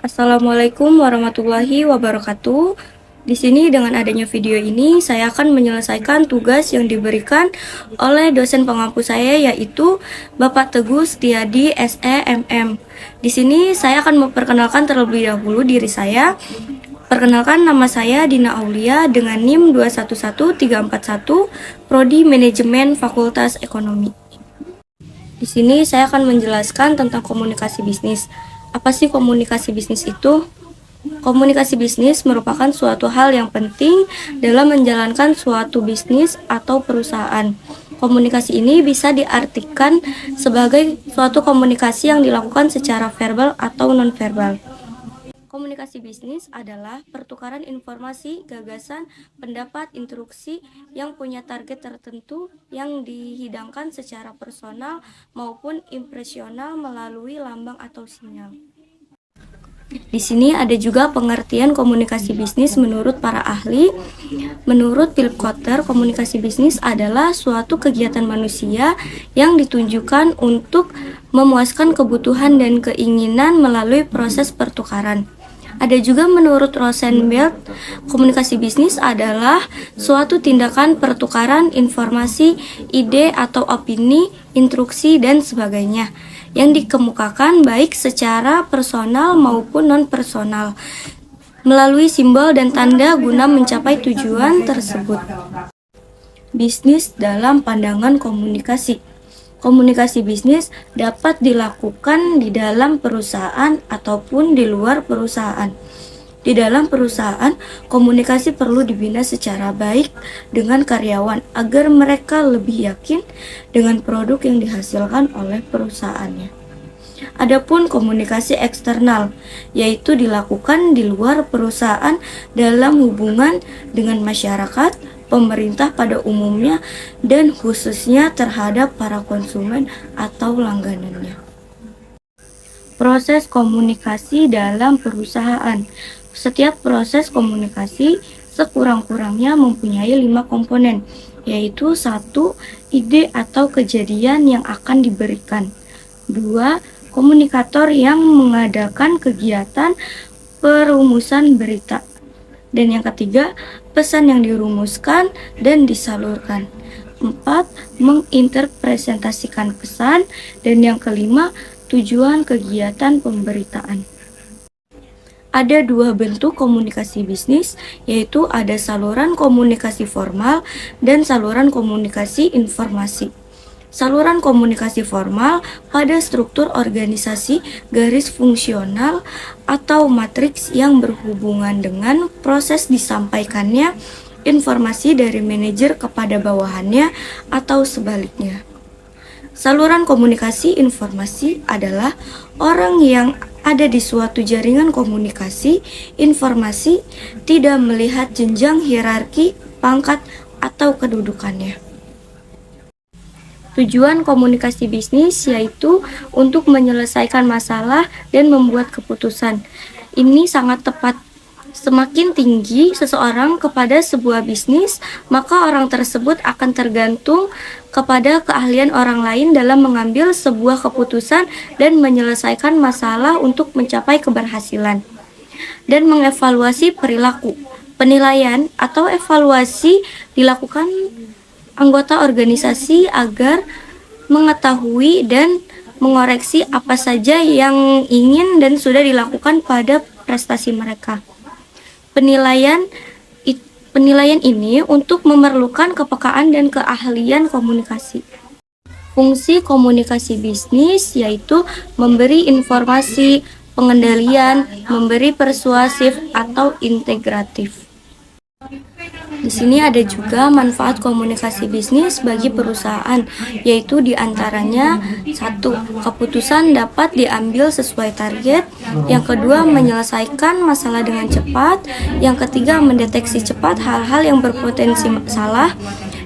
Assalamualaikum warahmatullahi wabarakatuh. Di sini dengan adanya video ini, saya akan menyelesaikan tugas yang diberikan oleh dosen pengampu saya, yaitu Bapak Teguh Setiadi SEMM. Di sini saya akan memperkenalkan terlebih dahulu diri saya. Perkenalkan, nama saya Dina Aulia dengan NIM 211341, Prodi Manajemen Fakultas Ekonomi. Di sini saya akan menjelaskan tentang komunikasi bisnis. Apa sih komunikasi bisnis itu? Komunikasi bisnis merupakan suatu hal yang penting dalam menjalankan suatu bisnis atau perusahaan. Komunikasi ini bisa diartikan sebagai suatu komunikasi yang dilakukan secara verbal atau non-verbal. Komunikasi bisnis adalah pertukaran informasi, gagasan, pendapat, instruksi yang punya target tertentu yang dihidangkan secara personal maupun impresional melalui lambang atau sinyal. Di sini ada juga pengertian komunikasi bisnis menurut para ahli. Menurut Philip Kotler, komunikasi bisnis adalah suatu kegiatan manusia yang ditunjukkan untuk memuaskan kebutuhan dan keinginan melalui proses pertukaran. Ada juga menurut Rosenberg, komunikasi bisnis adalah suatu tindakan pertukaran informasi, ide atau opini, instruksi, dan sebagainya yang dikemukakan baik secara personal maupun non-personal melalui simbol dan tanda guna mencapai tujuan tersebut. Bisnis dalam pandangan komunikasi. Komunikasi bisnis dapat dilakukan di dalam perusahaan ataupun di luar perusahaan. Di dalam perusahaan, komunikasi perlu dibina secara baik dengan karyawan agar mereka lebih yakin dengan produk yang dihasilkan oleh perusahaannya. Adapun komunikasi eksternal, yaitu dilakukan di luar perusahaan dalam hubungan dengan masyarakat, pemerintah pada umumnya, dan khususnya terhadap para konsumen atau langganannya. Proses komunikasi dalam perusahaan. Setiap proses komunikasi sekurang-kurangnya mempunyai 5 komponen, yaitu 1. Ide atau kejadian yang akan diberikan. 2. Komunikator yang mengadakan kegiatan perumusan berita. Dan yang ketiga, pesan yang dirumuskan dan disalurkan. 4. Menginterpresentasikan pesan. Dan yang kelima, tujuan kegiatan pemberitaan. Ada 2 bentuk komunikasi bisnis, yaitu ada saluran komunikasi formal dan saluran komunikasi informasi. Saluran komunikasi formal pada struktur organisasi garis fungsional atau matriks yang berhubungan dengan proses disampaikannya informasi dari manajer kepada bawahannya atau sebaliknya. Saluran komunikasi informasi adalah orang yang ada di suatu jaringan komunikasi informasi tidak melihat jenjang hierarki, pangkat, atau kedudukannya. Tujuan komunikasi bisnis yaitu untuk menyelesaikan masalah dan membuat keputusan. Ini sangat tepat. Semakin tinggi seseorang kepada sebuah bisnis, maka orang tersebut akan tergantung kepada keahlian orang lain dalam mengambil sebuah keputusan dan menyelesaikan masalah untuk mencapai keberhasilan. Dan mengevaluasi perilaku. Penilaian atau evaluasi dilakukan anggota organisasi agar mengetahui dan mengoreksi apa saja yang ingin dan sudah dilakukan pada prestasi mereka. Penilaian ini untuk memerlukan kepekaan dan keahlian komunikasi. Fungsi komunikasi bisnis yaitu memberi informasi, pengendalian, memberi persuasif atau integratif. Di sini ada juga manfaat komunikasi bisnis bagi perusahaan, yaitu diantaranya 1. Keputusan dapat diambil sesuai target. Yang kedua, menyelesaikan masalah dengan cepat. Yang ketiga, mendeteksi cepat hal-hal yang berpotensi salah.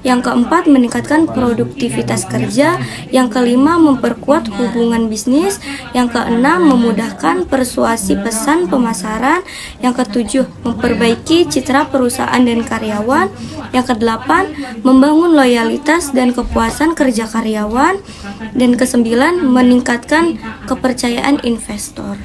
Yang keempat, meningkatkan produktivitas kerja. Yang kelima, memperkuat hubungan bisnis. Yang keenam, memudahkan persuasi pesan pemasaran. Yang ketujuh, memperbaiki citra perusahaan dan karyawan. Yang kedelapan, membangun loyalitas dan kepuasan kerja karyawan. Dan kesembilan, meningkatkan kepercayaan investor.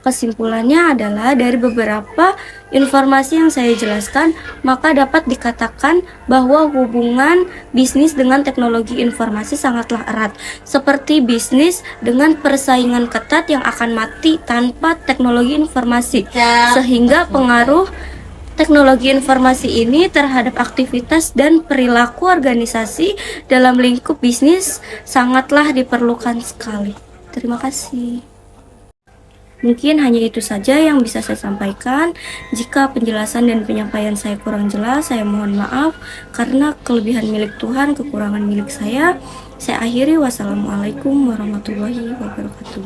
Kesimpulannya adalah dari beberapa informasi yang saya jelaskan, maka dapat dikatakan bahwa hubungan bisnis dengan teknologi informasi sangatlah erat, seperti bisnis dengan persaingan ketat yang akan mati tanpa teknologi informasi, sehingga pengaruh teknologi informasi ini terhadap aktivitas dan perilaku organisasi dalam lingkup bisnis sangatlah diperlukan sekali. Terima kasih. Mungkin hanya itu saja yang bisa saya sampaikan. Jika penjelasan dan penyampaian saya kurang jelas, saya mohon maaf karena kelebihan milik Tuhan, kekurangan milik saya. Saya akhiri, wassalamualaikum warahmatullahi wabarakatuh.